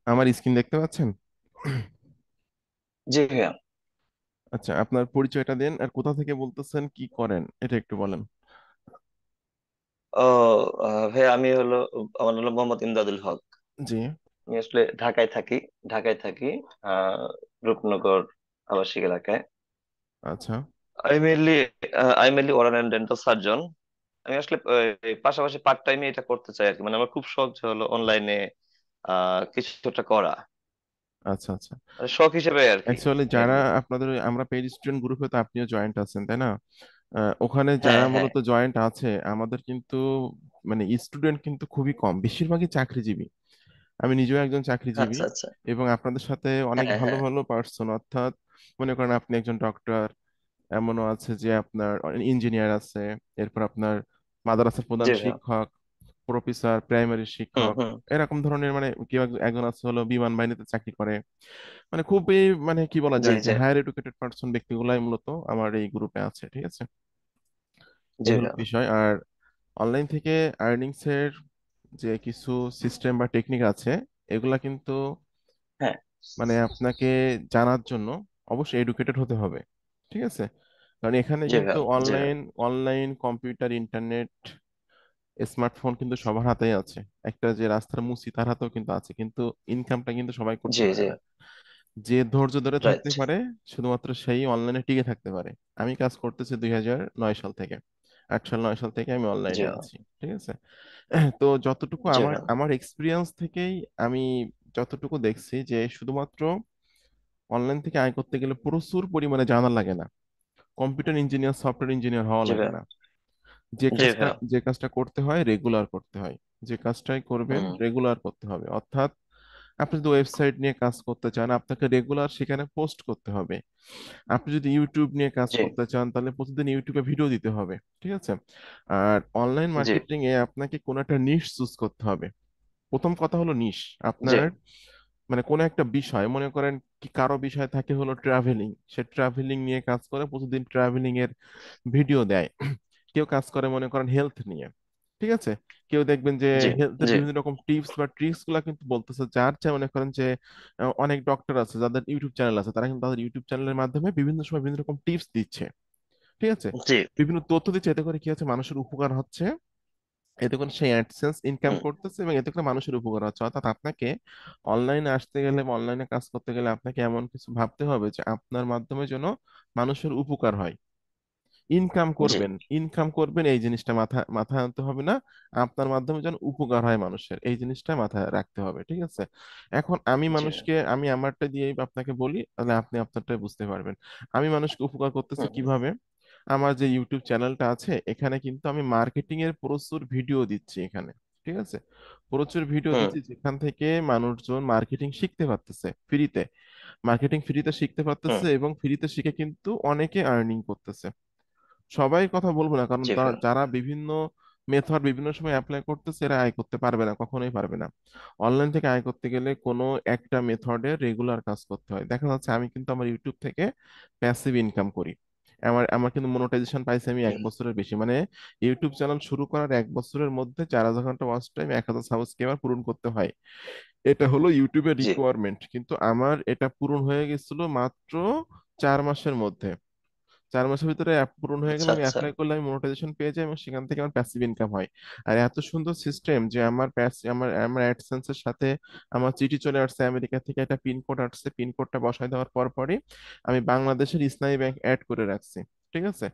আমার স্ক্রিন দেখতে পাচ্ছেন? জি ভাইয়া। আচ্ছা, আপনার পরিচয়টা দেন আর কোথা থেকে বলতেছেন, কি করেন এটা একটু বলেন। ও ভাইয়া, আমি হলো, আমার হলো মোহাম্মদ ইমদাদুল হক। জি। আমি আসলে ঢাকায় থাকি আহ রূপনগর আবাসিক এলাকায়। আচ্ছা আমি মেনলি আমি mainly oral and dental surgeon. আমি আসলে এই পাশাপাশি পার্ট টাইমে এটা করতে চাই আর কি, মানে আমার খুব শখ যে হলো অনলাইনে কিছু একটা করা, আচ্ছা আচ্ছা। মানে শখ হিসেবে আর কি অ্যাকচুয়ালি যারা মেনলি। আপনাদের আমরা পেইড স্টুডেন্ট গ্রুপে তো আপনিও জয়েন্ট আছেন, তাই না? ওখানে হ্যাঁ, যারা হ্যাঁ। মূলত জয়েন্ট আছে আমাদের কিন্তু মানে স্টুডেন্ট কিন্তু খুবই কম, বেশিরভাগই চাকরিজীবী। আমি নিজেও একজন চাকরিজীবী। আচ্ছা, আচ্ছা। এবং আপনাদের সাথে অনেক হ্যাঁ, ভালো হ্যাঁ। ভালো পার্সন, অর্থাৎ মনে করেন আপনি একজন ডক্টর, এমনও আছে যে আপনার ইঞ্জিনিয়ার আছে, এরপর আপনার মাদ্রাসার প্রধান জি ভাইয়া। শিক্ষক, প্রফেসর, প্রাইমারি হুম, শিক্ষক, হুম। এরকম ধরনের, মানে কেউ একজন আছে হলো বিমান বাহিনীতে চাকরি করে। মানে খুবই, মানে কি বলা জি, যায় যে জি। হায়ার এডুকেটেড পার্সন ব্যক্তিগুলাই মূলত আমার এই গ্রুপে আছে, ঠিক আছে? জি এই হলো ভাইয়া। বিষয়। আর অনলাইন থেকে আর্নিংস এর যে কিছু সিস্টেম বা টেকনিক আছে, এগুলা কিন্তু হ্যাঁ। মানে আপনাকে জানার জন্য অবশ্যই এডুকেটেড হতে হবে, ঠিক আছে? কারণ এখানে জি কিন্তু ভাইয়া। জি ভাইয়া। Online online computer, internet, smartphone কিন্তু সবার হাতেই আছে। একটা যে রাস্তার মুসি তার হাতেও কিন্তু আছে, কিন্তু ইনকামটা কিন্তু সবাই করতে জি, পারে জি। না। যে ধৈর্য ধরে রাইট। থাকতে পারে শুধুমাত্র সেই অনলাইনে টিকে থাকতে পারে। আমি কাজ করতেছি 2009 সাল থেকে, 8 সাল 9 সাল থেকে আমি জি অনলাইনে ভাইয়া। আছি, ঠিক আছে? তো যতটুকু জি আমার ভাইয়া। আমার এক্সপিরিয়েন্স থেকেই আমি যতটুকু দেখছি যে শুধুমাত্র অনলাইন থেকে আয় করতে গেলে প্রচুর পরিমাণে জানা লাগে না, কম্পিউটার ইঞ্জিনিয়ার, সফটওয়্যার ইঞ্জিনিয়ার হওয়া জি লাগে ভাইয়া। না। যে জি কাজটা ভাইয়া। যে কাজটা করতে হয় রেগুলার করতে হয়, যে কাজটাই করবেন হুম। রেগুলার করতে হবে। অর্থাৎ আপনি যদি ওয়েবসাইট নিয়ে কাজ করতে চান, আপনাকে রেগুলার সেখানে পোস্ট করতে হবে। আপনি যদি ইউটিউব নিয়ে কাজ জি, করতে চান, তাহলে প্রতিদিন ইউটিউবে ভিডিও দিতে হবে, ঠিক আছে? আর অনলাইন জি, মার্কেটিং এ আপনাকে কোনো একটা নিশ চুজ করতে হবে। প্রথম কথা হলো নিশ। জি, আপনার মানে কোনো একটা বিষয়, মনে করেন কি কারো বিষয় থাকে হলো ট্রাভেলিং, সে ট্রাভেলিং নিয়ে কাজ করে, প্রতিদিন ট্রাভেলিং এর ভিডিও দেয়। কেউ কাজ করে মনে করেন হেলথ নিয়ে, ঠিক আছে? কেউ দেখবেন যে জি, হেলথের জি, বিভিন্ন রকম টিপস বা ট্রিক্স গুলা কিন্তু বলতেছে। যার চেয়ে মনে করেন যে অনেক ডক্টর আছে যাদের ইউটিউব চ্যানেল আছে, তারা কিন্তু তাদের ইউটিউব চ্যানেলের মাধ্যমে বিভিন্ন সময় বিভিন্ন রকম টিপস দিচ্ছে, ঠিক আছে? জি। বিভিন্ন তথ্য দিচ্ছে, এতে করে কি হচ্ছে, মানুষের উপকার হচ্ছে। এতে করে সে অ্যাডসেন্স ইনকাম হুম। করতেছে এবং এতে করে মানুষের উপকার হচ্ছে। অর্থাৎ আপনাকে অনলাইনে আসতে গেলে বা অনলাইনে কাজ করতে গেলে আপনাকে এমন কিছু ভাবতে হবে যে আপনার মাধ্যমে যেন মানুষের উপকার হয়। ইনকাম জি, করবেন, ইনকাম করবেন, এই জিনিসটা মাথায় মাথায় আনতে হবে না। আপনার মাধ্যমে যেন উপকার হয় মানুষের, এই জিনিসটা মাথায় রাখতে হবে, ঠিক আছে? এখন আমি জি। মানুষকে, আমি আমারটা দিয়েই আপনাকে বলি, তাহলে আপনি আপনারটাই বুঝতে পারবেন। আমি মানুষকে উপকার করতেছি হুম, হুম, কিভাবে? আমার যে ইউটিউব চ্যানেলটা আছে, এখানে কিন্তু আমি মার্কেটিং এর প্রচুর ভিডিও দিচ্ছি এখানে, ঠিক আছে? প্রচুর ভিডিও হুম। দিচ্ছি যেখান থেকে মানুষজন মার্কেটিং শিখতে পারতেছে ফ্রিতে। মার্কেটিং ফ্রিতে শিখতে হুম। পারতেছে এবং ফ্রিতে শিখে কিন্তু অনেকে আর্নিং করতেছে। সবাই কথা বলবো না, কারণ জি ভাইয়া। যারা বিভিন্ন মেথড বিভিন্ন সময় অ্যাপ্লাই করতেছে এরা আয় করতে পারবে না, কখনোই পারবে না। অনলাইন থেকে আয় করতে গেলে কোনো একটা মেথডে রেগুলার কাজ করতে হয়। দেখা যাচ্ছে আমি কিন্তু আমার ইউটিউব থেকে প্যাসিভ ইনকাম করি। আমার কিন্তু মনিটাইজেশন পাইছি আমি এক হুম, বছরের বেশি, মানে ইউটিউব চ্যানেল শুরু করার 1 বছরের মধ্যে 4,000 ঘন্টা ওয়াচ টাইম, 1,000 সাবস্ক্রাইবার পূরণ করতে হয়। এটা হলো ইউটিউবের জি। রিকোয়ারমেন্ট, কিন্তু আমার এটা পূরণ হয়ে গেছিল মাত্র 4 মাসের মধ্যে। 4 মাসের ভিতরে অ্যাপ পূরণ হয়ে আচ্ছা, গেলে আমি আচ্ছা। অ্যাপ্লাই করলে আমি মনিটাইজেশন পেয়ে যাই এবং সেখান থেকে আমার প্যাসিভ ইনকাম হয়। আর এত সুন্দর সিস্টেম যে আমার আমার আমার অ্যাডসেন্স এর সাথে আমার চিঠি চলে আসছে আমেরিকা থেকে, একটা পিনকোড আসছে, পিনকোডটা বসায় দেওয়ার পর পরই আমি বাংলাদেশের ইসলামী ব্যাংক অ্যাড করে রাখছি, ঠিক আছে?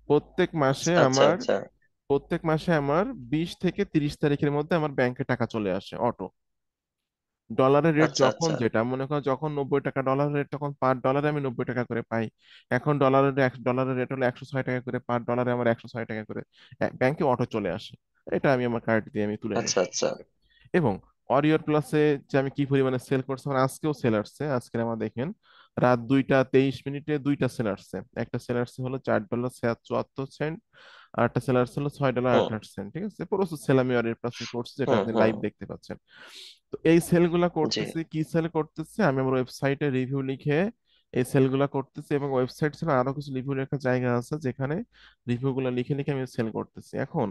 প্রত্যেক মাসে আচ্ছা, আমার আচ্ছা। প্রত্যেক মাসে আমার 20 থেকে 30 তারিখের মধ্যে আমার ব্যাংকে টাকা চলে আসে অটো। ডলারের রেট আচ্ছা, যখন আচ্ছা। যেটা মনে করো, যখন 90 টাকা ডলারের রেট, তখন পার ডলারে আমি 90 টাকা করে পাই। এখন ডলারের রেট হলো 106 টাকা করে, পার ডলারে আমার 106 টাকা করে ব্যাংকে অটো চলে আসে। এটা আমি আমার কার্ড দিয়ে আমি তুলে নিই। আচ্ছা, আচ্ছা। এবং অরিওর প্লাসে যে আমি কি পরিমাণে সেল করছি, আমার আজকেও সেল আসছে। আজকে আমার দেখেন রাত 2টা 23 মিনিটে 2টা সেল আসছে। একটা সেল আসছে হলো $4.74, আর একটা সেল আসছে হলো ছয় হুম, ডলার আঠাশ সেন্ট ঠিক আছে? পুরো সেল আমি অরিওর প্লাসে করছি, যেটা হুম, আপনি হুম। লাইভ দেখতে পাচ্ছেন। তো এই সেল গুলা জি। করতেছি, কি সেল করতেছে, আমি আমার ওয়েবসাইটে রিভিউ লিখে এই সেলগুলা করতেছি, এবং ওয়েবসাইট ছাড়া আরো কিছু রিভিউ লেখার জায়গা আছে যেখানে রিভিউ গুলা লিখে লিখে আমি সেল করতেছি। এখন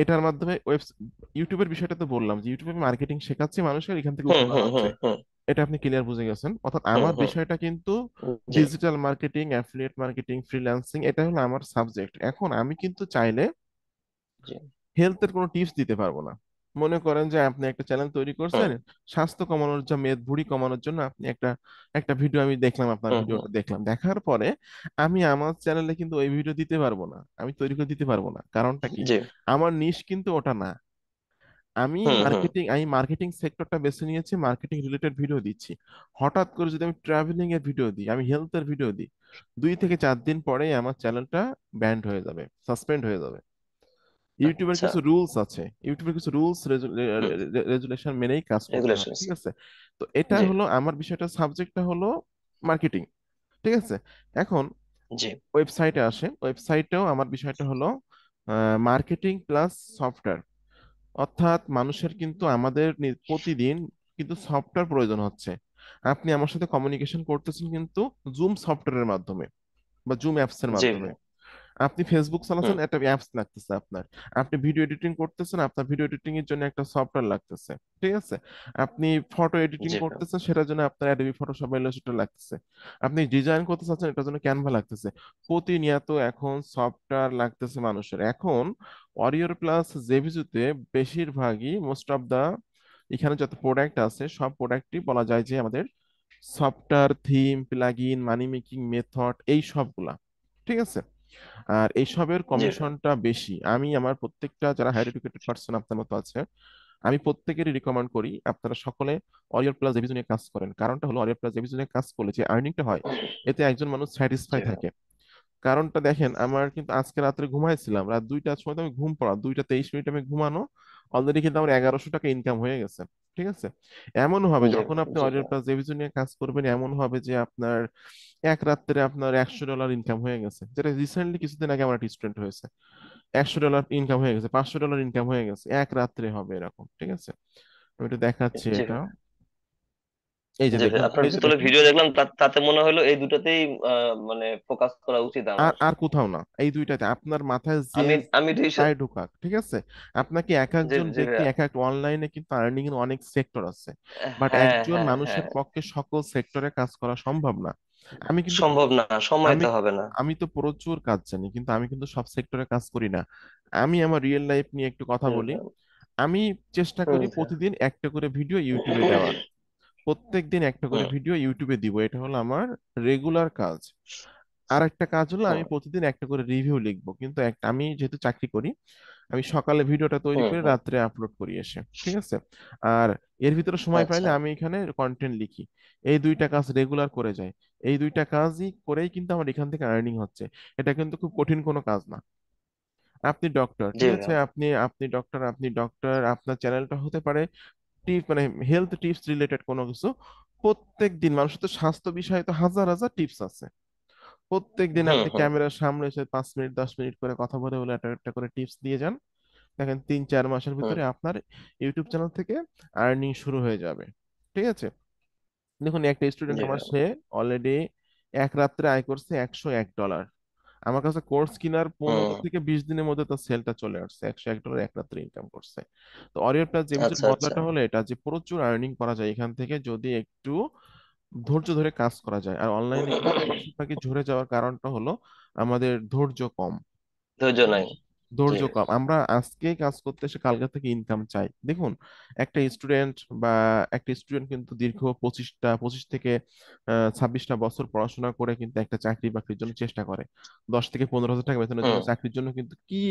এটার মাধ্যমে ইউটিউবের বিষয়টা তো বললাম যে ইউটিউবে মার্কেটিং শেখাচ্ছি মানুষের, এখান থেকে হুম উপার্জন হুম হচ্ছে। হুম হুম এটা আপনি ক্লিয়ার বুঝে গেছেন। অর্থাৎ হুম আমার হুম। বিষয়টা কিন্তু জি digital marketing, affiliate marketing, freelancing, এটা হলো আমার সাবজেক্ট। এখন আমি কিন্তু চাইলে জি। হেলথের কোনো টিপস দিতে পারবো না। মনে করেন যে আপনি একটা চ্যানেল তৈরি করছেন, হুম স্বাস্থ্য কমানোর জন্য, ভুঁড়ি কমানোর জন্য আপনি একটা একটা ভিডিও আমি দেখলাম, আপনার হুম হুম। ভিডিওটা দেখলাম, দেখার পরে আমি আমার চ্যানেলে কিন্তু ওই ভিডিও দিতে পারবো না, আমি তৈরি করে দিতে পারবো না। কারণটা কি? জি। আমার নিশ কিন্তু ওটা না। হুম হুম। আমি মার্কেটিং সেক্টরটা বেছে নিয়েছি, মার্কেটিং রিলেটেড ভিডিও দিচ্ছি। হঠাৎ করে যদি আমি ট্রাভেলিং এর ভিডিও দিই, আমি হেলথের ভিডিও দিই, 2 থেকে 4 দিন পরেই আমার চ্যানেলটা ব্যান্ড হয়ে যাবে, সাসপেন্ড হয়ে যাবে। ইউটিউবের আচ্ছা। কিছু রুলস আছে, ইউটিউবের কিছু রুলস হুম। রেজুলেশন মেনেই কাজ করতে হয়, রেগুলেশনস। ঠিক আছে? তো এটা জি হলো আমার বিষয়টা, সাবজেক্টটা হলো মার্কেটিং, ঠিক আছে? এখন জি ওয়েবসাইটে আসে, ওয়েবসাইটেও আমার বিষয়টা হলো মার্কেটিং প্লাস সফটওয়্যার। অর্থাৎ মানুষের কিন্তু আমাদের প্রতিদিন কিন্তু সফটওয়্যার প্রয়োজন হচ্ছে। আপনি আমার সাথে কমিউনিকেশন করতেছেন কিন্তু জুম সফটওয়্যারের মাধ্যমে বা জুম অ্যাপস এর জি মাধ্যমে। ভাই। আপনি ফেসবুক হুম। চালাচ্ছেন, একটা অ্যাপস লাগতেছে আপনার। আপনি ভিডিও এডিটিং করতেছেন, আপনার ভিডিও এডিটিং এর জন্য একটা সফটওয়্যার লাগতেছে, ঠিক আছে? আপনি ফটো এডিটিং জি ভাই। করতেছেন, সেটার জন্য আপনার অ্যাডোবি ফটোশপ বা ইলাস্ট্রেটর লাগতেছে। আপনি ডিজাইন করতে চাচ্ছেন, এটার জন্য ক্যানভা লাগতেছে। প্রতিনিয়ত এখন সফটওয়্যার লাগতেছে মানুষের। এখন ওরিয়র প্লাস জেভিজুতে বেশিরভাগই, মোস্ট অফ দা, এখানে যত প্রোডাক্ট আছে সব প্রোডাক্টই বলা যায় যে আমাদের সফটওয়্যার, থিম, প্লাগইন, মানি মেকিং মেথড, এই সবগুলা, ঠিক আছে? আর এইসবের জি ভাই। কমিশনটা বেশি। আমি আমার প্রত্যেকটা যারা হায়ার এডুকেটেড পার্সন আপনার মতো আছে, আমি প্রত্যেকেরই রিকমেন্ড করি আপনারা সকলে অরিয়র প্লাস এভিজু নিয়ে কাজ করেন। কারণটা হলো অরিয়র প্লাস এভিজু নিয়ে কাজ করলে যে আর্নিংটা হয়, এতে একজন মানুষ জি স্যাটিসফাই ভাই। থাকে। কারণটা দেখেন, আমার কিন্তু আজকে রাত্রে ঘুমাইছিলাম, রাত 2টার সময় তো আমি ঘুম পড়া, 2টা 23 মিনিট আমি ঘুমানো, অলরেডি কিন্তু আমার 1100 টাকা ইনকাম হয়ে গেছে, ঠিক আছে? এমন হবে জি যখন ভাই। আপনি জি অরিয়র ভাই। প্লাস এভিজু নিয়ে কাজ করবেন, এমন হবে যে আপনার এক রাত্রে আপনার $100 ইনকাম হয়ে গেছে, যেটা রিসেন্টলি কিছুদিন আগে আমার একটা স্টুডেন্ট হয়েছে। $100 ইনকাম হয়ে গেছে, $500 ইনকাম হয়ে গেছে, এক রাত্রে হবে এরকম, ঠিক আছে? আমি একটু দেখাচ্ছি জি এটা। ভাই। এই যে জি ভাই, দেখুন, আপনার এই যে যতগুলো দেখুন। ভিডিও দেখলাম তাতে মনে হলো এই দুটাতেই মানে ফোকাস করা উচিত আর আমার। আর কোথাও না, এই দুইটাতে আপনার মাথায় যে আমি আমি তাই ঢুকাক, ঠিক আছে? আপনাকে এক জি একজন জি ব্যক্তি ভাইয়া। এক এক, অনলাইনে কিন্তু আর্নিং এর অনেক সেক্টর আছে, বাট হ্যাঁ একজন হ্যাঁ মানুষের হ্যাঁ। পক্ষে সকল সেক্টরে কাজ করা সম্ভব না। আমি কিন্তু সম্ভব না, সময় আমি তো হবে না। আমি তো প্রচুর কাজ জানি, কিন্তু আমি কিন্তু সব সেক্টরে কাজ করি না। আমি আমার রিয়েল লাইফ নিয়ে একটু কথা জি বলি। ভাইয়া। আমি চেষ্টা হুম করি ভাইয়া। প্রতিদিন একটা করে ভিডিও ইউটিউবে দেওয়ার, প্রত্যেক দিন একটা করে হুম ভিডিও ইউটিউবে দিব, এটা হলো আমার রেগুলার কাজ। আর একটা কাজ হলো হুম আমি প্রতিদিন একটা করে রিভিউ লিখবো, কিন্তু একটা, আমি যেহেতু চাকরি করি, আমি সকালে ভিডিওটা তৈরি হুম করে হুম। রাত্রে আপলোড করি এসে, ঠিক আছে? আর এর ভিতরে সময় আচ্ছা। পাইলে আমি এখানে কন্টেন্ট লিখি। এই দুইটা কাজ রেগুলার করে যাই। এই দুইটা কাজই করেই কিন্তু আমার এখান থেকে আর্নিং হচ্ছে। এটা কিন্তু খুব কঠিন কোনো কাজ না। আপনি ডক্টর, জি ঠিক আছে? ভাইয়া। আপনি ডক্টর, আপনার চ্যানেলটা হতে পারে মানে হেলথ টিপস রিলেটেড কোনো কিছু। প্রত্যেক দিন মানুষের তো স্বাস্থ্য বিষয়ে তো হাজার হাজার টিপস আছে। প্রত্যেক দিন হুম আপনি হুম। ক্যামেরার সামনে এসে 5 মিনিট 10 মিনিট করে কথা বলে বলে একটা একটা করে টিপস দিয়ে যান। দেখেন 3-4 মাসের হুম। ভিতরে আপনার ইউটিউব চ্যানেল থেকে আর্নিং শুরু হয়ে যাবে, ঠিক আছে? দেখুন, একটা স্টুডেন্ট জি আমার, ভাইয়া। সে অলরেডি এক রাত্রে আয় করছে $101। আমার কাছে কোর্স কেনার হুম। 15 থেকে 20 দিনের মধ্যে তার সেলটা চলে আসছে, $101 এক রাত্রে ইনকাম করছে। তো অরিয়র প্লাস জেমিসের আচ্ছা আচ্ছা। মতলাটা হলো এটা, যে প্রচুর আর্নিং করা যায় এখান থেকে যদি একটু ধৈর্য ধরে কাজ করা যায়। আর অনলাইনে কিন্তু বেশিরভাগই ঝরে যাওয়ার কারণটা হলো আমাদের ধৈর্য কম। ধৈর্য ঠিক নাই। আছে? জি ধৈর্য ভাই। কম, আমরা আজকেই কাজ করতে এসে কালকে থেকে ইনকাম চাই। দেখুন, একটা স্টুডেন্ট বা একটা স্টুডেন্ট কিন্তু দীর্ঘ 25 থেকে 26 বছর পড়াশোনা করে কিন্তু একটা চাকরি বাকরির জন্য চেষ্টা করে। 10 থেকে 15 হাজার টাকা বেতনের জন্য হুম। চাকরির জন্য কিন্তু কি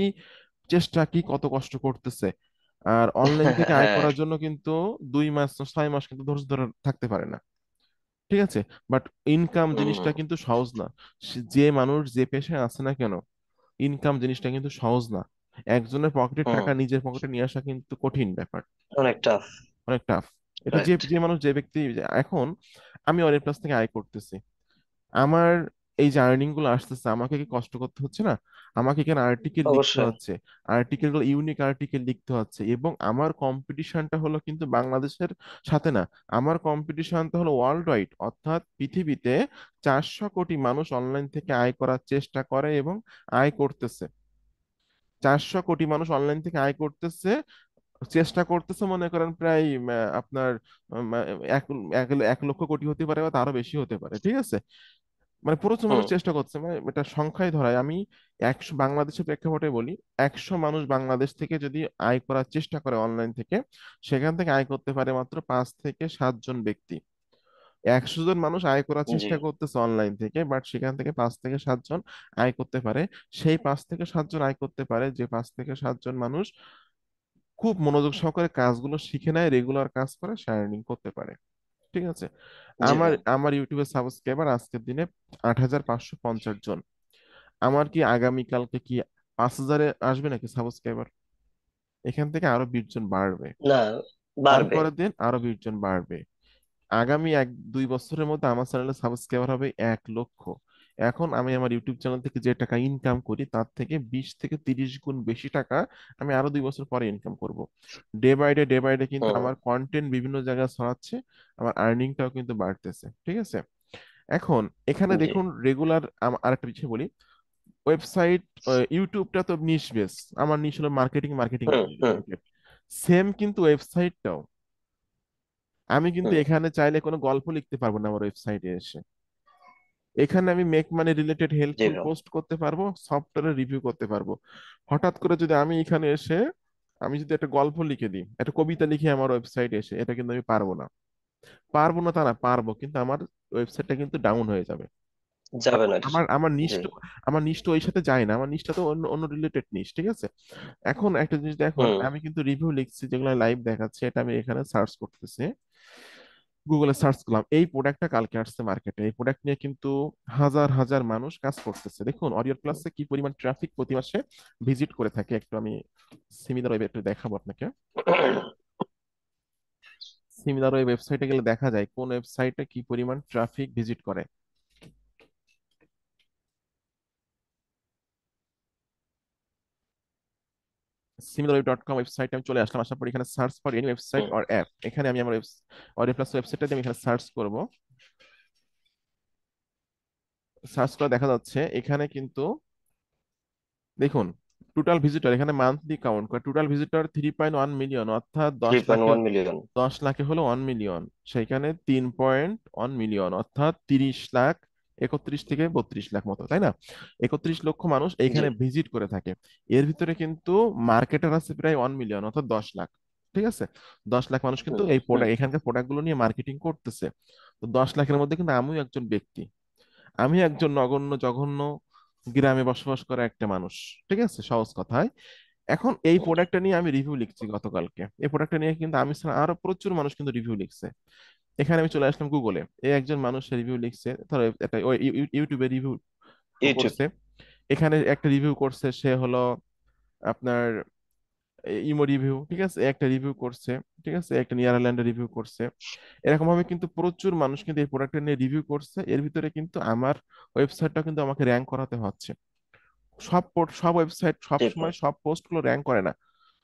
চেষ্টা, কি কত কষ্ট করতেছে। আর অনলাইন থেকে আয় হ্যাঁ। করার জন্য কিন্তু 2 মাস 6 মাস কিন্তু ধৈর্য ধরে থাকতে পারে না, ঠিক আছে? বাট ইনকাম হুম জিনিসটা কিন্তু সহজ না। যে মানুষ যে পেশায় আছে না কেন, ইনকাম জিনিসটা কিন্তু সহজ না। একজনের পকেটের হুম। টাকা নিজের পকেটে নিয়ে আসা কিন্তু কঠিন ব্যাপার, অনেক টাফ। অনেক টাফ। এটা যে রাইট। যে মানুষ, যে ব্যক্তি, এখন আমি অনেক প্লাস থেকে আয় করতেছি, আমার এই যে আর্নিং গুলো আসতেছে, আমাকে কি কষ্ট করতে হচ্ছে না? আমাকে এখানে আর্টিকেল লিখতে অবশ্যই। হচ্ছে, আর্টিকেলগুলো ইউনিক আর্টিকেল লিখতে হচ্ছে, এবং আমার কম্পিটিশনটা হলো কিন্তু বাংলাদেশের সাথে না, আমার কম্পিটিশনটা হলো ওয়ার্ল্ড ওয়াইড, অর্থাৎ পৃথিবীতে 400 কোটি মানুষ অনলাইন থেকে আয় করার চেষ্টা করে এবং আয় করতেছে। 400 কোটি মানুষ অনলাইন থেকে আয় করতেছে, চেষ্টা করতেছে, মনে করেন প্রায় আপনার উম, এক এক 1 লক্ষ কোটি হতে পারে বা তারও বেশি হতে পারে, ঠিক আছে? মানে প্রচুর মানুষ হুম। চেষ্টা করছে, মানে এটা সংখ্যায় ধরায় আমি 100 বাংলাদেশের প্রেক্ষাপটে বলি, 100 মানুষ বাংলাদেশ থেকে যদি আয় করার চেষ্টা করে অনলাইন থেকে, সেখান থেকে আয় করতে পারে মাত্র 5 থেকে 7 জন ব্যক্তি। 100 জন মানুষ আয় করার জি। চেষ্টা করতেছে অনলাইন থেকে, বাট সেখান থেকে 5 থেকে 7 জন আয় করতে পারে। সেই 5 থেকে 7 জন আয় করতে পারে যে 5 থেকে 7 জন মানুষ খুব মনোযোগ সহকারে কাজগুলো শিখে নেয়, রেগুলার কাজ করে, সে আর্নিং করতে পারে। ঠিক আছে? জি আমার ভাই। আমার ইউটিউবের সাবস্ক্রাইবার আজকের দিনে 8,550 জন। আমার কি আগামীকালকে কি 5,000-এ আসবে নাকি সাবস্ক্রাইবার? এখান থেকে আরো 20 জন বাড়বে, না, বাড়বে। তারপরের দিন আরো 20 জন বাড়বে। আগামী 1-2 বছরের মধ্যে আমার চ্যানেলের সাবস্ক্রাইবার হবে 1 লক্ষ। এখন আমি আমার ইউটিউব চ্যানেল থেকে যে টাকা ইনকাম করি তার থেকে 20 থেকে 30 গুণ বেশি টাকা আমি আরো 2 বছর পরে ইনকাম করব। ডে বাই ডে কিন্তু হুম। আমার কন্টেন্ট বিভিন্ন জায়গায় ছড়াচ্ছে, আমার আর্নিংটাও কিন্তু বাড়তেছে। ঠিক আছে? এখন এখানে জি। দেখুন রেগুলার, আরেকটা বিষয় বলি, ওয়েবসাইট, ইউটিউবটা তো নিশ বেস, আমার নিশ হলো মার্কেটিং, মার্কেটিং হুম। হুম। রিলেটেড। সেম কিন্তু ওয়েবসাইটটাও, আমি কিন্তু হুম। এখানে চাইলে কোনো গল্প লিখতে পারবো না আমার ওয়েবসাইটে এসে। এখানে আমি মেক মানি রিলেটেড জি হেল্পফুল ভাই। পোস্ট করতে পারবো, সফটওয়্যারের রিভিউ করতে পারবো। হঠাৎ করে যদি আমি এখানে এসে আমি যদি একটা গল্প লিখে দিই, একটা কবিতা লিখে আমার ওয়েবসাইটে এসে, এটা কিন্তু আমি পারবো না। পারবো না তা না, পারবো, কিন্তু আমার ওয়েবসাইটটা কিন্তু ডাউন হয়ে যাবে। যাবে কারণ না। আমার আমার জি। নিষ্ট আমার নিষ্ট ওই সাথে যায় না, আমার নিচটা তো অন্য অন্য রিলেটেড নিশ। ঠিক আছে? এখন একটা জিনিস দেখুন, হুম। আমি কিন্তু রিভিউ লিখছি যেগুলো লাইভ দেখাচ্ছে, এটা আমি এখানে সার্চ করতেছি, গুগলে সার্চ করলাম, এই প্রোডাক্টটা কালকে আসছে মার্কেটে, এই প্রোডাক্ট নিয়ে কিন্তু হাজার হাজার মানুষ কাজ করতেছে। দেখুন অরিয়র প্লাসে কি পরিমাণ ট্রাফিক প্রতি মাসে ভিজিট করে থাকে, একটু আমি সিমিলার ওয়েব একটু দেখাবো আপনাকে। সিমিলার ওয়েব ওয়েবসাইটে গেলে দেখা যায় কোন ওয়েবসাইটে কি পরিমাণ ট্রাফিক ভিজিট করে। similarweb.com ওয়েবসাইটে আমি চলে আসলাম, আসার পর এখানে search for any website hmm. Or app, এখানে আমি আমার অরিয়র প্লাস ওয়েবসাইটটা দিয়ে আমি এখানে সার্চ করব। সার্চ করে দেখা যাচ্ছে এখানে কিন্তু, দেখুন, টোটাল ভিজিটর এখানে মান্থলি কাউন্ট করে, টোটাল ভিজিটর 3.1 মিলিয়ন, অর্থাৎ দশ 3.1 লাখে মিলিয়ন। 10 লাখে হলো 1 মিলিয়ন, সেখানে 3.1 মিলিয়ন, অর্থাৎ 30 লাখ, 31 থেকে 32 লাখ মতো, তাই না? 31 লক্ষ মানুষ জি। এইখানে ভিজিট করে থাকে। এর ভিতরে কিন্তু মার্কেটার আছে প্রায় 1 মিলিয়ন, অর্থাৎ 10 লাখ। ঠিক আছে? 10 লাখ মানুষ কিন্তু হুম। এই হুম। প্রোডাক্ট, এখানকার প্রোডাক্ট গুলো নিয়ে মার্কেটিং করতেছে। তো 10 লাখের মধ্যে কিন্তু আমিও একজন ব্যক্তি, আমি একজন নগণ্য জঘন্য গ্রামে বসবাস করা একটা মানুষ। ঠিক আছে, সহজ কথায়। এখন এই হুম। প্রোডাক্টটা নিয়ে আমি রিভিউ লিখছি গতকালকে, এই প্রোডাক্টটা নিয়ে কিন্তু আমি ছাড়া আরো প্রচুর মানুষ কিন্তু রিভিউ লিখছে। এখানে আমি চলে আসলাম গুগলে, এই একজন মানুষ রিভিউ লিখছে, ধরো একটা ইউটিউবে রিভিউ ইউটিউব। করছে, এখানে একটা রিভিউ করছে, সে হলো আপনার ইমো রিভিউ, ঠিক আছে, একটা রিভিউ করছে, ঠিক আছে, একটা নিয়ারল্যান্ডের রিভিউ করছে। এরকম ভাবে কিন্তু প্রচুর মানুষ কিন্তু এই প্রোডাক্টটা নিয়ে রিভিউ করছে, এর ভিতরে কিন্তু আমার ওয়েবসাইটটা কিন্তু আমাকে র্যাঙ্ক করাতে হচ্ছে। সব ওয়েবসাইট সব জি ভাই। সময় সব পোস্ট গুলো র্যাঙ্ক করে না।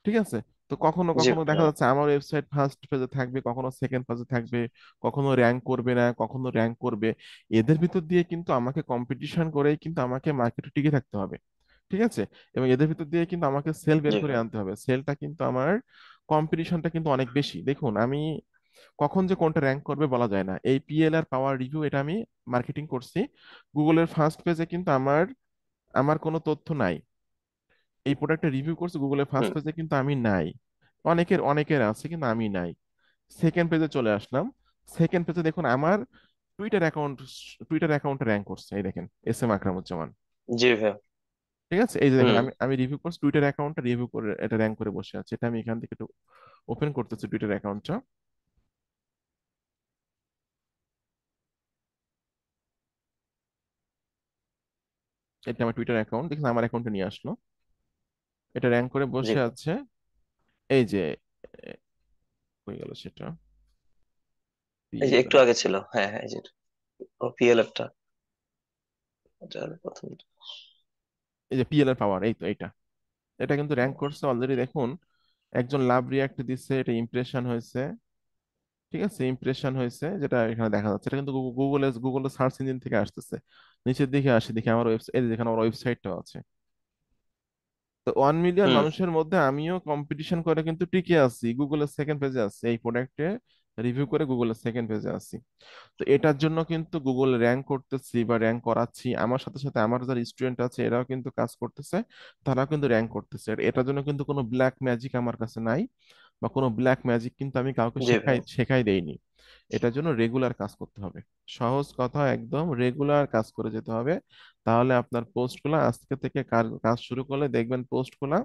ঠিক আছে? তো কখনো জি কখনো দেখা ভাই। যাচ্ছে আমার ওয়েবসাইট ফার্স্ট পেজে থাকবে, কখনো সেকেন্ড পেজে থাকবে, কখনো র্যাঙ্ক করবে না, কখনো র্যাঙ্ক করবে। এদের ভিতর দিয়ে কিন্তু আমাকে কম্পিটিশন করেই কিন্তু আমাকে মার্কেটে টিকে থাকতে হবে। ঠিক আছে? এবং এদের ভিতর দিয়ে কিন্তু আমাকে সেল বের জি করে ভাই। আনতে হবে, সেলটা কিন্তু আমার, কম্পিটিশনটা কিন্তু অনেক বেশি। দেখুন আমি কখন যে কোনটা র্যাঙ্ক করবে বলা যায় না। এই পিএল আর পাওয়ার রিভিউ এটা আমি মার্কেটিং করছি, গুগলের ফার্স্ট পেজে কিন্তু আমার আমার কোনো তথ্য নাই। এই প্রোডাক্টটা রিভিউ করছে গুগলের ফার্স্ট হুম। পেজে কিন্তু আমি নাই, অনেকের অনেকের আছে কিন্তু আমি নাই। সেকেন্ড পেজে চলে আসলাম, সেকেন্ড পেজে দেখুন আমার টুইটার অ্যাকাউন্ট, টুইটার অ্যাকাউন্টে র্যাঙ্ক করছে, এই দেখেন, এস এম আকরামুজ্জামান। জি ভাই। ঠিক আছে, এই যে দেখেন, হুম। আমি আমি রিভিউ করছি, টুইটার অ্যাকাউন্টটা রিভিউ করে এটা র্যাঙ্ক করে বসে আছে, এটা আমি এখান থেকে একটু ওপেন করতেছি টুইটার অ্যাকাউন্টটা। এটা আমার টুইটার অ্যাকাউন্ট, দেখুন আমার অ্যাকাউন্টে নিয়ে আসলো, এটা র্যাঙ্ক করে জি বসে ভাই। আছে। এই যে হয়ে গেল সেটা, এই যে পিএল। একটু আগে ছিল, হ্যাঁ হ্যাঁ, এই যে ও পিএল এরটা, এটা প্রথম। এই যে পিএল এর পাওয়ার, এই তো এইটা, এটা কিন্তু র্যাঙ্ক করছে অলরেডি। দেখুন একজন লাভ রিয়াক্ট দিচ্ছে, এটা ইমপ্রেশন হয়েছে, ঠিক আছে, ইমপ্রেশন হয়েছে, যেটা এখানে দেখা যাচ্ছে, এটা কিন্তু গুগলে সার্চ ইঞ্জিন থেকে আসতেছে। নিচের দিকে আসি, দেখি আমার ওয়েবসাইট, এই যে দেখেন আমার ওয়েবসাইটটাও আছে। তো 1 মিলিয়ন হুম। মানুষের মধ্যে আমিও কম্পিটিশন করে কিন্তু টিকে আছি, গুগলের সেকেন্ড পেজে আছি, এই প্রোডাক্টে রিভিউ করে গুগলের সেকেন্ড পেজে আছি। তো এটার জন্য কিন্তু গুগল র্যাঙ্ক করতেছি বা র্যাঙ্ক করাচ্ছি, আমার সাথে সাথে আমার যারা স্টুডেন্ট আছে এরাও কিন্তু কাজ করতেছে, তারাও কিন্তু র্যাঙ্ক করতেছে। আর এটার জন্য কিন্তু কোনো ব্ল্যাক ম্যাজিক আমার কাছে নাই, বা কোনো ব্ল্যাক ম্যাজিক কিন্তু আমি কাউকে জি শেখাই ভাই। শেখাই দেইনি। এটার জন্য রেগুলার কাজ করতে হবে। সহজ কথা, একদম রেগুলার কাজ করে যেতে হবে। তাহলে আপনার পোস্টগুলো আজকে থেকে কাজ শুরু করলে দেখবেন পোস্টগুলো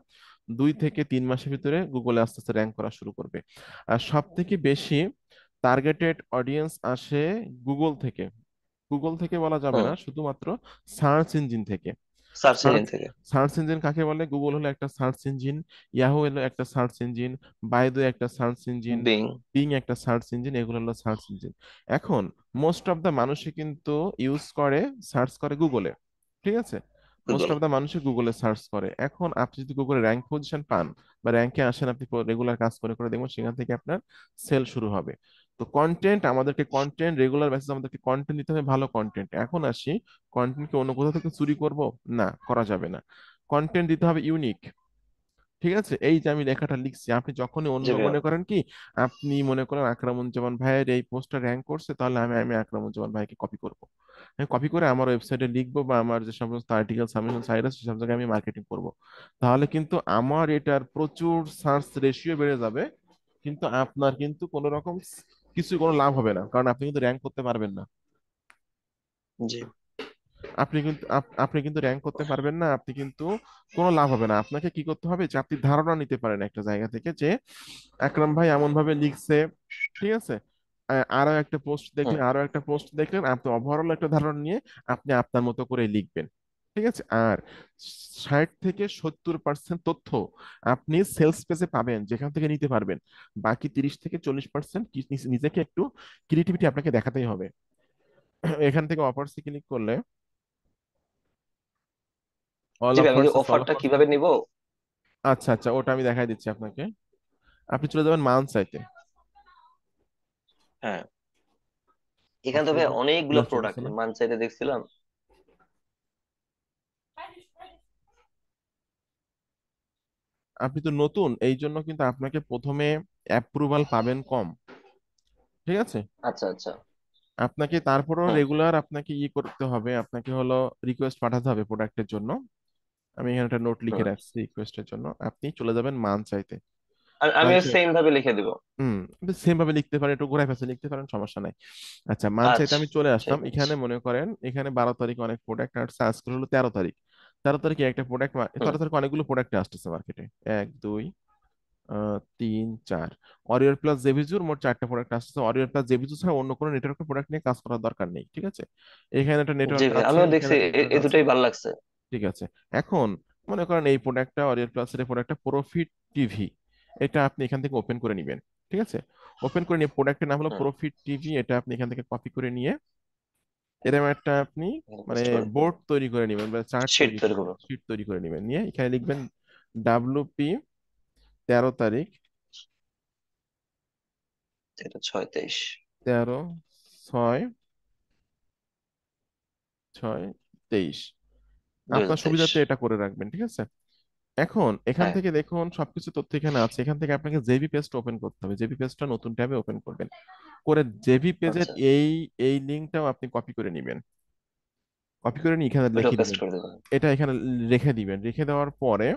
2 থেকে 3 মাসের ভিতরে গুগলে আস্তে আস্তে র্যাঙ্ক করা শুরু করবে। আর সব থেকে বেশি টার্গেটেড অডিয়েন্স আসে গুগল থেকে। গুগল থেকে বলা যাবে হুম। না, শুধুমাত্র সার্চ ইঞ্জিন থেকে। সার্চ সার্চ ইঞ্জিন থেকে। সার্চ ইঞ্জিন কাকে বলে? গুগল হলো একটা সার্চ ইঞ্জিন, ইয়াহু হলো একটা সার্চ ইঞ্জিন, বাইদু একটা সার্চ ইঞ্জিন, বিং। বিং একটা সার্চ ইঞ্জিন, এগুলো হলো সার্চ ইঞ্জিন। এখন মোস্ট অফ দা মানুষই কিন্তু ইউজ করে, সার্চ করে গুগলে, ঠিক আছে, মোস্ট গুগল। অফ দা মানুষই গুগলে সার্চ করে। এখন আপনি যদি গুগলে র্যাঙ্ক পজিশন পান বা র্যাঙ্কে আসেন, আপনি রেগুলার কাজ করে করে দেখবেন সেখান থেকে আপনার সেল শুরু হবে। তো কন্টেন্ট, আমাদেরকে কন্টেন্ট রেগুলার বেসিস আমাদেরকে কন্টেন্ট দিতে হবে, ভালো কন্টেন্ট। এখন আসি, কন্টেন্ট কি অন্য কোথাও থেকে চুরি করব? না, করা যাবে না। কন্টেন্ট দিতে হবে ইউনিক, ঠিক আছে। এই যে আমি লেখাটা লিখছি, আপনি যখনই অন্য জি ভাইয়া। মনে করেন কি, আপনি মনে করেন আকরামুজ্জামান ভাইয়ের এই পোস্টটা র্যাঙ্ক করছে, তাহলে আমি আমি আকরামুজ্জামান ভাইকে কপি করব, আমি কপি করে আমার ওয়েবসাইটে লিখবো, বা আমার যে সমস্ত আর্টিকেল সাবমিশন সাইট আছে সেসব জায়গায় আমি মার্কেটিং করব। তাহলে কিন্তু আমার এটার প্রচুর সার্চ রেশিও বেড়ে যাবে, কিন্তু আপনার কিন্তু কোনো রকম কিছু কোনো লাভ হবে না, কারণ আপনি কিন্তু র্যাঙ্ক করতে পারবেন না। জি। আপনি কিন্তু র্যাঙ্ক করতে পারবেন না, আপনি কিন্তু কোনো লাভ হবে না। আপনাকে কি করতে হবে, যে আপনি ধারণা নিতে পারেন একটা জায়গা থেকে যে আকরাম ভাই এমন ভাবে লিখছে, ঠিক আছে, আরো একটা পোস্ট হুম। দেখলেন, আরো একটা পোস্ট দেখলেন, আপনি ওভারঅল একটা ধারণা নিয়ে আপনি আপনার মতো করে লিখবেন, ঠিক আছে। আর 60 থেকে 70% তথ্য আপনি সেলস পেজে পাবেন, যেখান থেকে নিতে পারবেন। বাকি 30 থেকে 40% নিজেকে একটু ক্রিয়েটিভিটি আপনাকে দেখাতেই হবে। এখান থেকে অফার্সে ক্লিক করলে অল জি ভাই, আমি অফার্স, অল অফারটা অফার্স, কিভাবে নিব? আচ্ছা আচ্ছা, ওটা আমি দেখাই দিচ্ছি আপনাকে। আপনি চলে যাবেন মান চাইতে। হ্যাঁ। এখানে তো ভাই অফার অনেকগুলো চলে আসছে প্রোডাক্ট না? মানসাইটে দেখছিলাম। আপনি তো নতুন, এই জন্য কিন্তু আপনাকে প্রথমে অ্যাপ্রুভাল পাবেন কম, ঠিক আছে। আচ্ছা আচ্ছা। আপনাকে তারপরও হুম। রেগুলার আপনাকে করতে হবে, আপনাকে হলো রিকোয়েস্ট পাঠাতে হবে প্রোডাক্টের জন্য। আমি এখানে একটা নোট লিখে হুম। রাখছি রিকোয়েস্টের জন্য, আপনি চলে যাবেন মান চাইতে। মান আমিও চাই, সেম ভাবে লিখে দিব। হুম, সেম ভাবে লিখতে পারেন, একটু ঘোরায় ফেসে লিখতে পারেন, সমস্যা নাই। আচ্ছা, মান চাইতে আচ্ছা, আমি চলে আসলাম। ঠিক আছে। এখানে মনে করেন এখানে 12 তারিখে অনেক প্রোডাক্ট আসছে, আজকে হলো 13 তারিখ। 13 তারিখে একটা প্রোডাক্ট, হুম। 13 তারিখে অনেকগুলো প্রোডাক্ট আসতেছে মার্কেটে, 1 2 3 4, অরিয়র প্লাস জেভিজুর মোট 4টা প্রোডাক্ট আসছে। অরিয়র প্লাস জেভিজু ছাড়া অন্য কোনো নেটওয়ার্কের প্রোডাক্ট নিয়ে কাজ করার দরকার নেই, ঠিক আছে। এখানে একটা জি নেটওয়ার্ক ভাই, আছে, আমিও এখানে দেখছি একটা নেটওয়ার্ক এই আছে, দুটাই ভালো লাগছে। ঠিক আছে। এখন মনে করেন এই প্রোডাক্টটা, অরিয়র প্লাসের এই প্রোডাক্টটা প্রফিট টিভি, এটা আপনি এখান থেকে ওপেন করে নেবেন, ঠিক আছে। ওপেন করে নিয়ে প্রোডাক্টের নাম হলো হুম। প্রফিট টিভি, এটা আপনি এখান থেকে কপি করে নিয়ে এরকম একটা আপনি মানে পেস্ট করে বোর্ড তৈরি করে নেবেন বা চার্ট শীট তৈরি তৈরি করে করবো। নেবেন, শীট তৈরি করে নেবেন, নিয়ে এখানে লিখবেন ডাব্লুপি 13 তারিখ, এটা 6 23। 13/6/23, দুই আপনার হাজার তেইশ সুবিধাতে এটা করে রাখবেন, ঠিক আছে। এখন এখান হ্যাঁ। থেকে দেখুন সবকিছু তথ্য এখানে আছে, এখান থেকে আপনাকে জেবি পেজটা ওপেন করতে হবে, জেবি পেজটা নতুন ট্যাবে ওপেন করবেন, করে জেবি পেজের আচ্ছা, এই এই লিঙ্কটাও আপনি কপি করে নেবেন, কপি করে নিয়ে এখানে ওইটাও লিখে পেস্ট দিবেন। করে দেবেন। এটা এখানে রেখে দিবেন, রেখে দেওয়ার পরে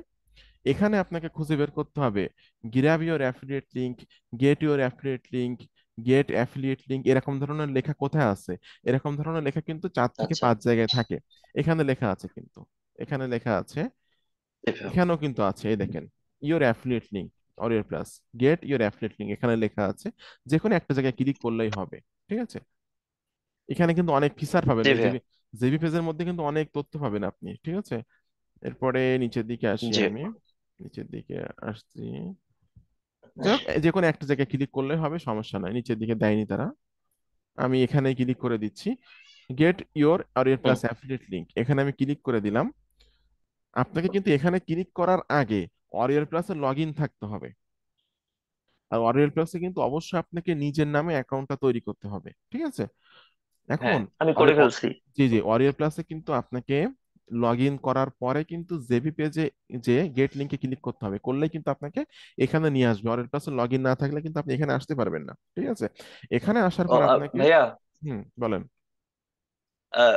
এখানে আপনাকে খুঁজে বের করতে হবে grab your affiliate link, get your affiliate link, get affiliate link, এরকম ধরনের লেখা কোথায় আছে? এরকম ধরনের লেখা কিন্তু 4 থেকে 5 জায়গায় থাকে। এখানে লেখা আছে কিন্তু, এখানে লেখা আছে, এভাবে। এখানেও কিন্তু আছে, এই দেখেন, your affiliate link, or your plus, gate your affiliate link, এখানে লেখা আছে। যে কোনো একটা জায়গায় ক্লিক করলেই হবে, ঠিক আছে। এখানে কিন্তু অনেক ফিচার পাবেন, জি এই ভাইয়া। জেবি জেবি পেজের মধ্যে কিন্তু অনেক তথ্য পাবেন আপনি, ঠিক আছে। এরপরে নিচের দিকে আসি জি। আমি, নিচের দিকে আসছি, যাই হোক, যে কোনো একটা জায়গায় ক্লিক করলে হবে, সমস্যা নাই, নিচের দিকে দেয়নি তারা, আমি এখানে ক্লিক করে দিচ্ছি, গেট ইওর আর এর হুম। প্লাস অ্যাফিলিয়েট লিংক, এখানে আমি ক্লিক করে দিলাম। আপনাকে কিন্তু এখানে ক্লিক করার আগে ওরিয়র প্লাসে লগ ইন থাকতে হবে। আর ওরিয়র প্লাসে কিন্তু অবশ্যই আপনাকে নিজের নামে অ্যাকাউন্টটা তৈরি করতে হবে, ঠিক আছে? হ্যাঁ, এখন আমি করে অরি- অ- ফেলছি। জি জি, ওরিয়র প্লাসে কিন্তু আপনাকে লগ ইন করার পরে কিন্তু জেবি পেজে যে গেট লিঙ্কে ক্লিক করতে হবে, করলেই কিন্তু আপনাকে এখানে নিয়ে আসবে। ওরিয়র প্লাসে লগ ইন না থাকলে কিন্তু আপনি এখানে আসতে পারবেন না, ঠিক আছে? এখানে আসার পর আপনাকে, ভাইয়া, হুম, বলেন।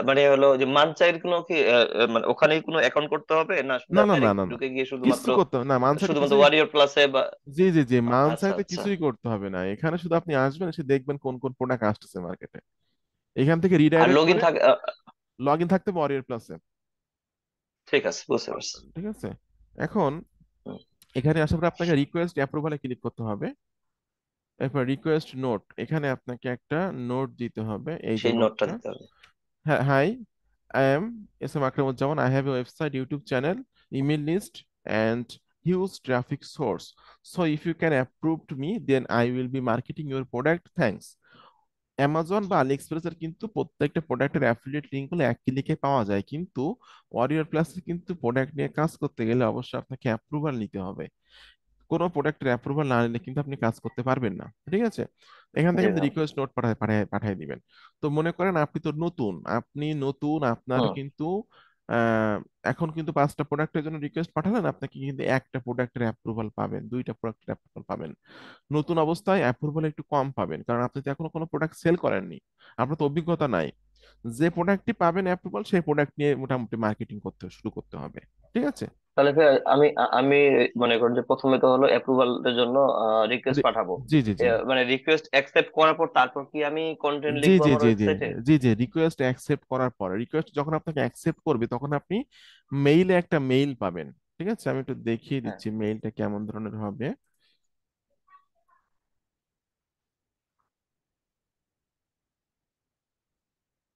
মানে হলো যে মানচাইর কোনো কি মানে ওখানে কোনো অ্যাকাউন্ট করতে হবে, না শুধু না না না ডাইরেক্ট না না, ঢুকে গিয়ে শুধুমাত্র কিচ্ছু করতে হবে না, মানসাইতে শুধুমাত্র কিছুই। ওয়ারিয়র প্লাসে বা? জি জি জি, আচ্ছা মানসাইতে আচ্ছা। কিছুই করতে হবে না, এখানে শুধু আপনি আসবেন, এসে দেখবেন কোন কোন প্রোডাক্ট আসতেছে মার্কেটে, এখান থেকে আর রিডাইরেক্ট লগ ইন করে থাকে লগ ইন থাকতে হবে ওরিয়র প্লাসে, ঠিক আছে, বুঝতে পারছি। ঠিক আছে? এখন হুম, এখানে আসার পর আপনাকে রিকোয়েস্ট অ্যাপ্রুভালে ক্লিক করতে হবে। এরপর রিকোয়েস্ট নোট, এখানে আপনাকে একটা নোট দিতে হবে, এই যে সেই নোটটা নোটটা। দিতে হবে। হ্যাঁ, hi, I am S M Akramuzzaman, I have a website, YouTube channel, email list and huge traffic source, so if you can approve me then I will be marketing your product, thanks. Amazon বা আলি এক্সপ্রেসের কিন্তু প্রত্যেকটা প্রোডাক্টের affiliate link গুলো এক ক্লিকে পাওয়া যায়, কিন্তু ওয়ারিয়র প্লাসে কিন্তু প্রোডাক্ট নিয়ে কাজ করতে গেলে অবশ্যই আপনাকে অ্যাপ্রুভাল নিতে হবে। কোনো প্রোডাক্টের অ্যাপ্রুভাল না নিলে কিন্তু আপনি কাজ করতে পারবেন না, ঠিক আছে? এখান থেকে জি আপনি ভাই। রিকোয়েস্ট নোট পাঠায় পাঠায় পাঠিয়ে দিবেন। তো মনে করেন আপনি তো নতুন, আপনার হুম। কিন্তু আহ, এখন কিন্তু 5টা প্রোডাক্টের জন্য রিকোয়েস্ট পাঠালেন, আপনাকে কিন্তু একটা প্রোডাক্টের অ্যাপ্রুভাল পাবেন, 2টা প্রোডাক্টের অ্যাপ্রুভাল পাবেন। নতুন অবস্থায় অ্যাপ্রুভাল একটু কম পাবেন, কারণ আপনি তো এখনো কোনো প্রোডাক্ট সেল করেননি, আপনার তো অভিজ্ঞতা নাই। যে প্রোডাক্টটি পাবেন অ্যাপ্রুভাল, সেই প্রোডাক্ট নিয়ে মোটামুটি মার্কেটিং করতে শুরু করতে হবে, ঠিক আছে? তাহলে ভাই আমি মনে করেন যে প্রথমে তো হলো অ্যাপ্রুভালের জন্য রিকোয়েস্ট জি পাঠাবো। জি জি জি মানে রিকোয়েস্ট অ্যাকসেপ্ট করার পর তারপর কি আমি কন্টেন্ট জি লিখবো জি আমার জি জি ওয়েবসাইটে? জি জি, রিকোয়েস্ট অ্যাকসেপ্ট করার পরে, রিকোয়েস্ট যখন আপনাকে অ্যাকসেপ্ট করবে তখন আপনি মেইলে একটা মেইল পাবেন, ঠিক আছে? আমি একটু দেখিয়ে হ্যাঁ। দিচ্ছি মেইলটা কেমন ধরনের হবে।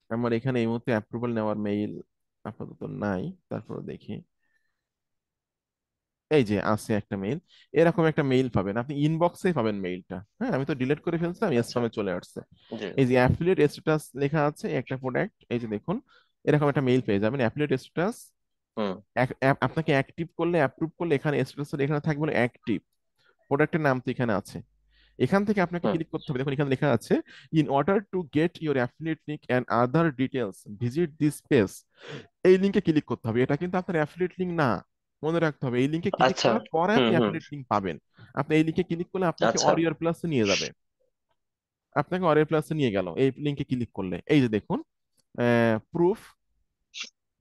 আমার এখানে এই মুহূর্তে অ্যাপ্রুভাল নেওয়ার মেইল আপাতত নাই, তারপর দেখি। এই যে আছে একটা মেইল, এরকম একটা মেইল পাবেন, আপনি ইনবক্সে পাবেন মেইলটা। হ্যাঁ, আমি তো ডিলিট করে ফেলছিলাম, আচ্ছা। স্প্যামে চলে আসছে। জি। এই যে অ্যাফিলিয়েট স্ট্যাটাস লেখা আছে একটা প্রোডাক্ট, এই যে দেখুন, এরকম একটা মেইল পেয়ে যাবেন, অ্যাফিলিয়েট স্ট্যাটাস। হুম। আপনাকে অ্যাক্টিভ করলে, অ্যাপ্রুভ করলে এখানে স্ট্যাটাস এখানে থাকবে অ্যাক্টিভ, প্রোডাক্টের নাম তো এখানে আছে। এখান থেকে আপনাকে হুম। ক্লিক করতে হবে, দেখুন এখানে লেখা আছে, in order to get your affiliate link and other details visit this page. এই লিঙ্কে ক্লিক করতে হবে, এটা কিন্তু আপনার অ্যাফিলিয়েট লিঙ্ক না, মনে রাখতে হবে। এই লিঙ্কে ক্লিক আচ্ছা। করার পরে হুম আপনি হুম। অ্যাফিলিয়েট লিঙ্ক পাবেন। আপনি এই লিঙ্কে ক্লিক করলে আপনাকে আচ্ছা। অরিয়র প্লাসে নিয়ে যাবে, আপনাকে অরিয়র প্লাসে নিয়ে গেল এই লিঙ্কে ক্লিক করলে। এই যে দেখুন, প্রুফ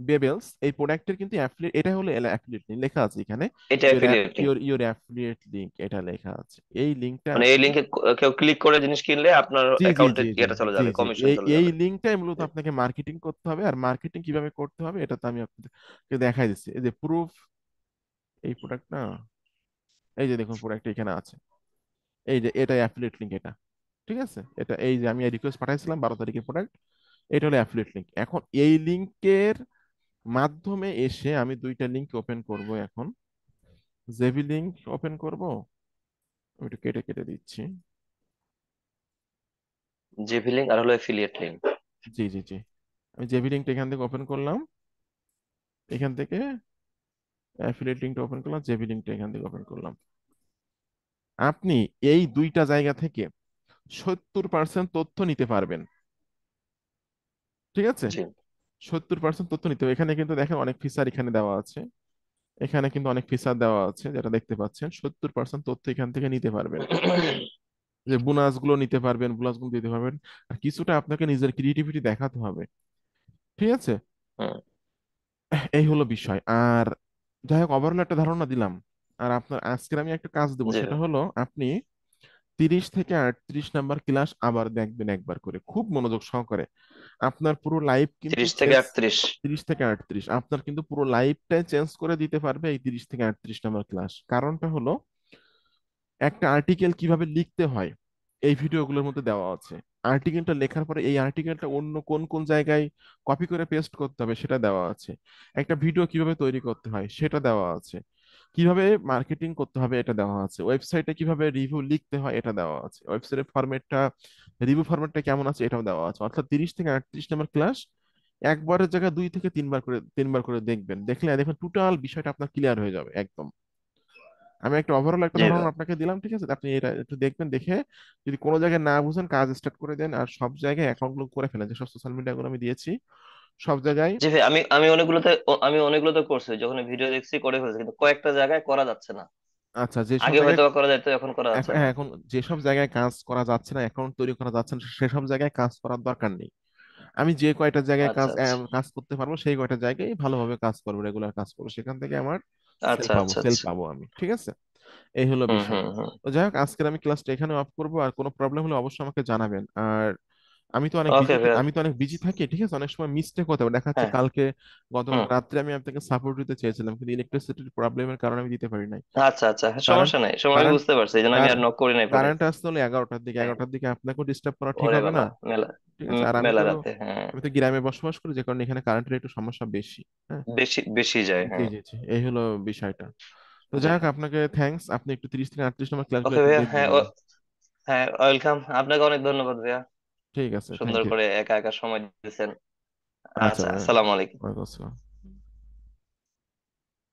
বেবেলস, এই প্রোডাক্টের কিন্তু অ্যাফিলিয়েট, এটা হলো অ্যাফিলিয়েট লিঙ্ক লেখা আছে এখানে, এটা your affiliate link? Your affiliate link, এটা লেখা আছে, এই লিঙ্কটা মানে এই আপনি, লিংকে কেউ ক্লিক করে জিনিস কিনলে আপনার জি জি অ্যাকাউন্টে জি জি ইয়েটা চলে জি যাবে, জি, কমিশন এই চলে এই যাবে। লিঙ্কটাই মূলত জি। আপনাকে মার্কেটিং করতে হবে। আর মার্কেটিং কিভাবে করতে হবে এটা তো আমি আপনাকে দেখাই দিচ্ছি। এই যে প্রুফ, এই প্রোডাক্ট না, এই যে দেখুন প্রোডাক্ট এখানে আছে, এই যে এটা অ্যাফিলিয়েট লিঙ্ক এটা, ঠিক আছে? এটা এই যে আমি রিকোয়েস্ট পাঠাইছিলাম 12 তারিখের প্রোডাক্ট, এটা হলো অ্যাফিলিয়েট লিঙ্ক। এখন এই লিঙ্কের মাধ্যমে এসে আমি 2টা লিঙ্ক ওপেন করব এখন। জেবি লিঙ্ক ওপেন করব, আমি একটু কেটে কেটে দিচ্ছি। জিভি লিংক আর হলো অ্যাফিলিয়েট লিংক। জি জি জি, আমি জেবি লিঙ্কটা এখান থেকে ওপেন করলাম, এখান থেকে অ্যাফিলিয়েট লিঙ্কটা ওপেন করলাম, জেবি লিঙ্কটা এখান থেকে ওপেন করলাম। আপনি এই 2টা জায়গা থেকে 70% তথ্য নিতে পারবেন, ঠিক আছে? জি। 70% তথ্য নিতে হবে। এখানে কিন্তু দেখেন অনেক ফিচার এখানে দেওয়া আছে, এখানে কিন্তু অনেক ফিচার দেওয়া আছে, যেটা দেখতে পাচ্ছেন 70% তথ্য এখান থেকে নিতে পারবেন। যে বোনাস গুলো নিতে পারবেন, বোনাস গুলো দিতে পারবেন, আর কিছুটা আপনাকে নিজের ক্রিয়েটিভিটি দেখাতে হবে, ঠিক আছে? হুম। এই হলো বিষয়। আর যাই হোক, ওভারঅল একটা ধারণা দিলাম। আর আপনার আজকের আমি একটা কাজ দেবো, জি সেটা ভাই। হলো আপনি 30 থেকে 38 নাম্বার ক্লাস আবার দেখবেন একবার করে, খুব মনোযোগ সহকারে। আপনার পুরো লাইফ কিন্তু 30 থেকে 38? 30 থেকে 38, আপনার কিন্তু পুরো লাইফটাই চেঞ্জ করে দিতে পারবে এই 30 থেকে 38 নাম্বার ক্লাস। কারণটা হলো, একটা আর্টিকেল কিভাবে লিখতে হয় এই ভিডিওগুলোর মধ্যে দেওয়া আছে। আর্টিকেলটা লেখার পরে এই আর্টিকেলটা অন্য কোন কোন জায়গায় কপি করে পেস্ট করতে হবে সেটা দেওয়া আছে। একটা ভিডিও কিভাবে তৈরি করতে হয় সেটা দেওয়া আছে। কিভাবে মার্কেটিং করতে হবে এটা দেওয়া আছে। ওয়েবসাইটে কিভাবে রিভিউ লিখতে হয় এটা দেওয়া আছে। ওয়েবসাইটের ফরম্যাটটা, রিভিউ ফরম্যাটটা কেমন আছে এটাও দেওয়া আছে। অর্থাৎ 30 থেকে 38 নাম্বার ক্লাস একবারের জায়গায় 2 থেকে 3 বার করে দেখবেন, দেখলে দেখবেন টোটাল বিষয়টা আপনার ক্লিয়ার হয়ে যাবে একদম। আমি একটা ওভারঅল একটা জি ধারণা ভাই। আপনাকে দিলাম, ঠিক আছে? আপনি এটা একটু দেখবেন, দেখে যদি কোনো জায়গায় না বুঝেন কাজ স্টার্ট করে দেন, আর সব জায়গায় অ্যাকাউন্ট গুলো করে ফেলেন, যেসব সোশ্যাল মিডিয়া গুলো আমি দিয়েছি সব জায়গায়। জি ভাই, আমি অনেকগুলোতে করছি, যখন ভিডিও দেখছি করে ফেলছি, কিন্তু কয়েকটা জায়গায় করা যাচ্ছে না। আচ্ছা, যেসব আগে হয়তো জায়গায় বা করা যেত, এখন করা যাচ্ছে না। হ্যাঁ, এখন যেসব জায়গায় কাজ করা যাচ্ছে না, অ্যাকাউন্ট তৈরি করা যাচ্ছে না, সেসব জায়গায় কাজ করার দরকার নেই। আমি যে কয়টা জায়গায় আচ্ছা আচ্ছা। কাজ করতে পারবো সেই কয়টা জায়গায় ভালোভাবে কাজ করবো, রেগুলার কাজ করবো, সেখান থেকে আমার আচ্ছা আচ্ছা সেল আচ্ছা। পাবো আমি, ঠিক আছে? এই হলো হুম বিষয়। হুম হুম। তো যাই হোক, আজকের আমি ক্লাসটা এখানে অফ করবো, আর কোনো প্রবলেম হলে অবশ্যই আমাকে জানাবেন। আর ওকে ভাইয়া। আমি তো অনেক বিজি থাকি, ঠিক আছে? অনেক সময় মিস্টেক হতে পারে, দেখা যাচ্ছে হ্যাঁ। কালকে গতকাল হুম। রাত্রে আমি আপনাকে সাপোর্ট দিতে চেয়েছিলাম, কিন্তু ইলেকট্রিসিটির প্রবলেমের কারণে আমি দিতে পারি নাই। আচ্ছা আচ্ছা, হ্যাঁ, কারেন্ট সমস্যা নাই, সময় আমি কারেন্ট বুঝতে পারছি, এই জন্য আমি আর নক করি নাই পরে। কারেন্ট আসতে হলে 11টার দিকে, হ্যাঁ। 11টার দিকে আপনাকেও ডিস্টার্ব করা ঠিক ওরে হবে না। বাবা, মেলা। ঠিক আছে, আর মেলা রাতে, হ্যাঁ। আমি তো গ্রামে বসবাস করি, যে কারণে এখানে কারেন্টের একটু সমস্যা বেশি। হ্যাঁ, বেশি বেশি যায়, জি হ্যাঁ। জি জি, এই হলো বিষয়টা। তো জি যাই হোক, ভাই। আপনাকে থ্যাঙ্কস, আপনি একটু 30 থেকে 38 নম্বর ক্লাসগুলো ওকে একটু ভাইয়া, দেখবেন হ্যাঁ ভাইয়া। হ্যাঁ, ওয়েলকাম, আপনাকে অনেক ধন্যবাদ ভাইয়া। ঠিক আছে, থ্যাংক সুন্দর ইউ। করে একা একা সময় দিয়েছেন। আচ্ছা আচ্ছা, ভাইয়া, আসসালামু আলাইকুম। ওয়ালাইকুম আসসালাম।